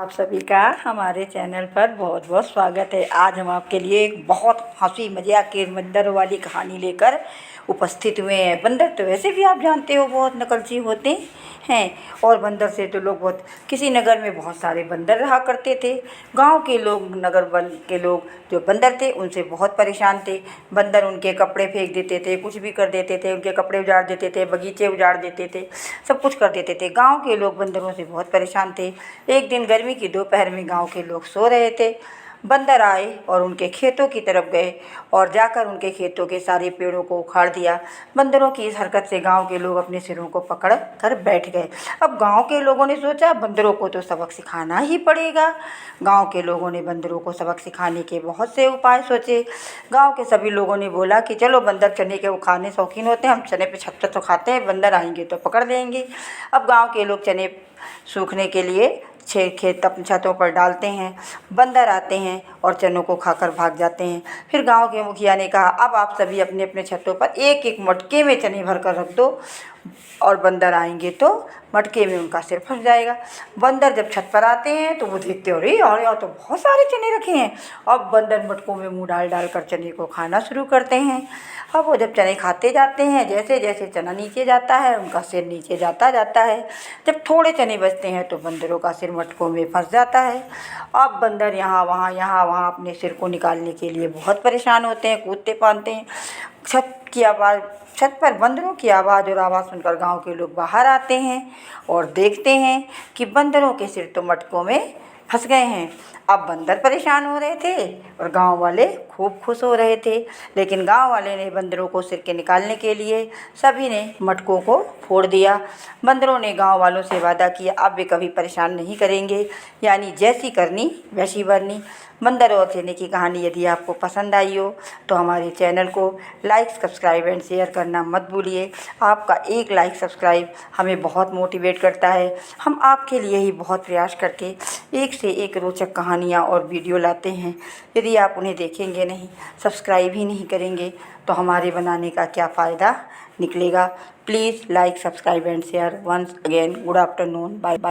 आप सभी का हमारे चैनल पर बहुत बहुत स्वागत है। आज हम आपके लिए एक बहुत हंसी मजाक के बंदर वाली कहानी लेकर उपस्थित हुए हैं। बंदर तो वैसे भी आप जानते हो बहुत नकलची होते हैं और बंदर से तो लोग बहुत किसी नगर में बहुत सारे बंदर रहा करते थे। गांव के लोग नगर के लोग जो बंदर थे उनसे बहुत परेशान थे। बंदर उनके कपड़े फेंक देते थे, कुछ भी कर देते थे, उनके कपड़े उजाड़ देते थे, बगीचे उजाड़ देते थे, सब कुछ कर देते थे। गाँव के लोग बंदरों से बहुत परेशान थे। एक दिन गर्मी की दोपहर में गांव के लोग सो रहे थे। बंदर आए और उनके खेतों की तरफ गए और जाकर उनके खेतों के सारे पेड़ों को उखाड़ दिया। बंदरों की इस हरकत से गांव के लोग अपने सिरों को पकड़ कर बैठ गए। अब गांव के लोगों ने सोचा बंदरों को तो सबक सिखाना ही पड़ेगा। गांव के लोगों ने बंदरों को सबक सिखाने के बहुत से उपाय सोचे। गांव के सभी लोगों ने बोला कि चलो, बंदर चने के वो खाने शौकीन होते हैं, हम चने पे छत पर तो खाते हैं, बंदर आएंगे तो पकड़ लेंगे। अब गाँव के लोग चने सूखने के लिए खेत अपनी छतों पर डालते हैं। बंदर आते हैं और चनों को खाकर भाग जाते हैं। फिर गांव के मुखिया ने कहा, अब आप सभी अपने अपने छतों पर एक एक मटके में चने भर कर रख दो और बंदर आएंगे तो मटके में उनका सिर फंस जाएगा। बंदर जब छत पर आते हैं तो वो देखते, अरे यार, यहाँ तो बहुत सारे चने रखे हैं। अब बंदर मटकों में मुँह डाल डाल कर चने को खाना शुरू करते हैं। अब वो जब चने खाते जाते हैं, जैसे जैसे चना नीचे जाता है उनका सिर नीचे जाता जाता है। जब थोड़े चने बचते हैं तो बंदरों का सिर मटकों में फंस जाता है। अब बंदर यहाँ वहाँ अपने सिर को निकालने के लिए बहुत परेशान होते हैं, कूदते फांदते हैं। छत पर बंदरों की आवाज़ और आवाज़ सुनकर गांव के लोग बाहर आते हैं और देखते हैं कि बंदरों के सिर तो मटकों में फंस गए हैं। अब बंदर परेशान हो रहे थे और गांव वाले खूब खुश हो रहे थे। लेकिन गांव वाले ने बंदरों को सिर के निकालने के लिए सभी ने मटकों को फोड़ दिया। बंदरों ने गांव वालों से वादा किया अब वे कभी परेशान नहीं करेंगे, यानी जैसी करनी वैसी भरनी। बंदर और चने की कहानी यदि आपको पसंद आई हो तो हमारे चैनल को लाइक, सब्सक्राइब एंड शेयर करना मत भूलिए। आपका एक लाइक, सब्सक्राइब हमें बहुत मोटिवेट करता है। हम आपके लिए ही बहुत प्रयास करके एक से एक रोचक कहानियाँ और वीडियो लाते हैं। यदि आप उन्हें देखेंगे नहीं, सब्सक्राइब ही नहीं करेंगे तो हमारे बनाने का क्या फ़ायदा निकलेगा। Please like, subscribe and share. Once again good afternoon, bye bye.